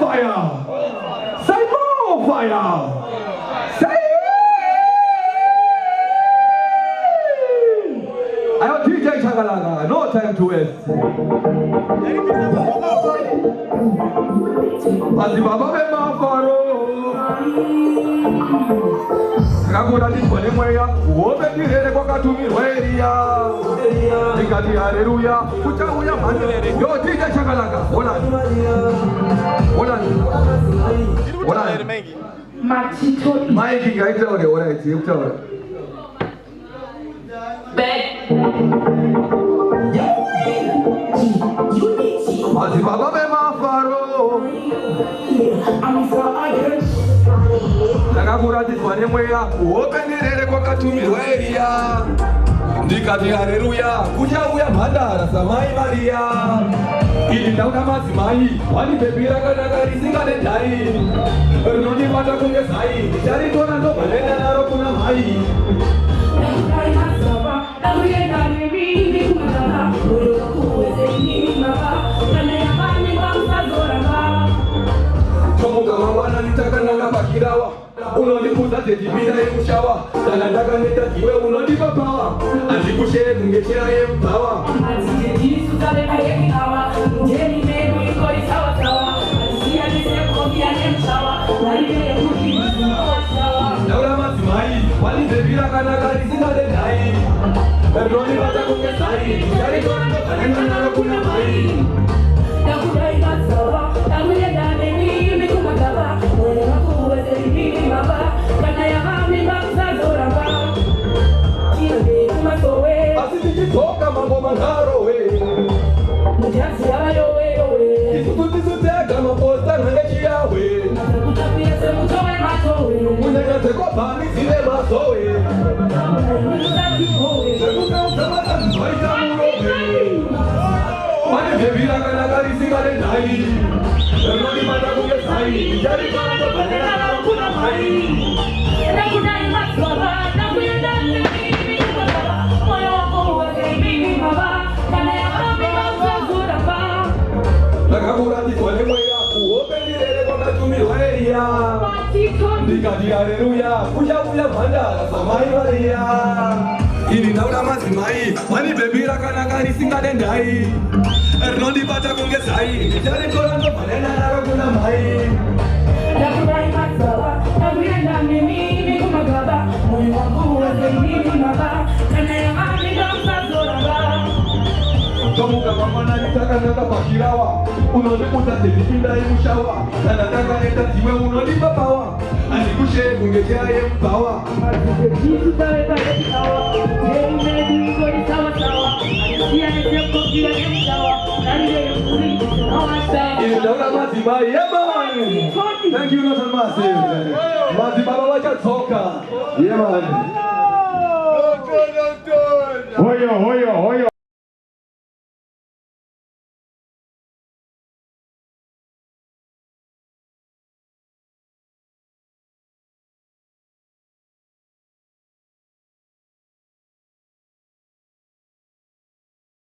fire. Say more fire. Say I have DJ Chagalaga, no time to waste. Azibaba bema faro. Kakura di pone moya, obe di hele kwa katumi weria. Nikati haleluya, kuchahuya mande. Yo DJ Chagalaga, hola. Maiki gaita ore ore chipta ore. Azibaba bema faro. Kakura di pone moya, obe di hele kwa katumi weria. Nikati haleluya, kuchahuya manda samai Maria. Ili ndauna mazimai, wali bebira kadagari singale jai. Noni mata kunge sai, jari tona ndo balenda naro kuna mai. Nakukai masaba, nakuye nani mimi kumana. Uro kuweze ini mama, kane ya mani wamsa zorama. Chomuka mawana nitaka nanga pakirawa. Unoni kuza tejibida yemushawa. Talandaga netakiwe unoni papawa. Andikushe kungechea yempawa. Anzije jisu tale kayemi hawa. Njeni megu ikori sawa sawa. Anzia niseko kia nemshawa. Naula mazimai, wali bebira kadagari singale jai. Noni mata kunge sai, jari tona ndo balenda naro kuna mai. Nakudai masawa, nakuye nani mimi kumagaba. Mwenye wakuweze ini mama, kana ya mami mamsa zoraba. Kile kumasowe, asitijitoka mambo mangaro we. Mujasi ya yowe yowe. Kisututizutega maposta ngechi yawe. Natakutapia semutowe matowe. Unegate kwa bani zile masowe. Sekupe utamata mbaita murowe. Wani bebira kadagari singale jai. Noni mata kunge sai, jari tona ndo balenda naro kuna mai. Nakudai maswala, nakuye ndani mimi kumagaba. Moyo wako uweze mimi mama, kana ya mami mamsa zoraba. Nakakura di pone moya, uobe di hele kwa katumi weria. Nikati haleluya, kuchahuya manda samai Maria. Ili ndauna mazimai, wani bebira kadagari singale jai. Noni mata kunge sai, jari tona ndo balenda naro kuna mai. Nakudai masaba, nakuye ndani mimi kumagaba. Moyo wako uweze mimi mama, kana ya mami mamsa zoraba. Chomuka mamana nitaka nanga pakirawa. Unoni kuza tejibida yemushawa. Talandaga netatiwe unoni papawa. Andikushe kungechea yempawa. Anzije jisu tale kayemi hawa. Njeni megu ikori sawa sawa. Anzia niseko kia nemshawa. Nariye yukuri, nawa sawa. Ili ndauna mazimai, yemani. Thank you not massive. Mazimaba wacha toka. Yemani. Hoyo, hoyo, hoyo.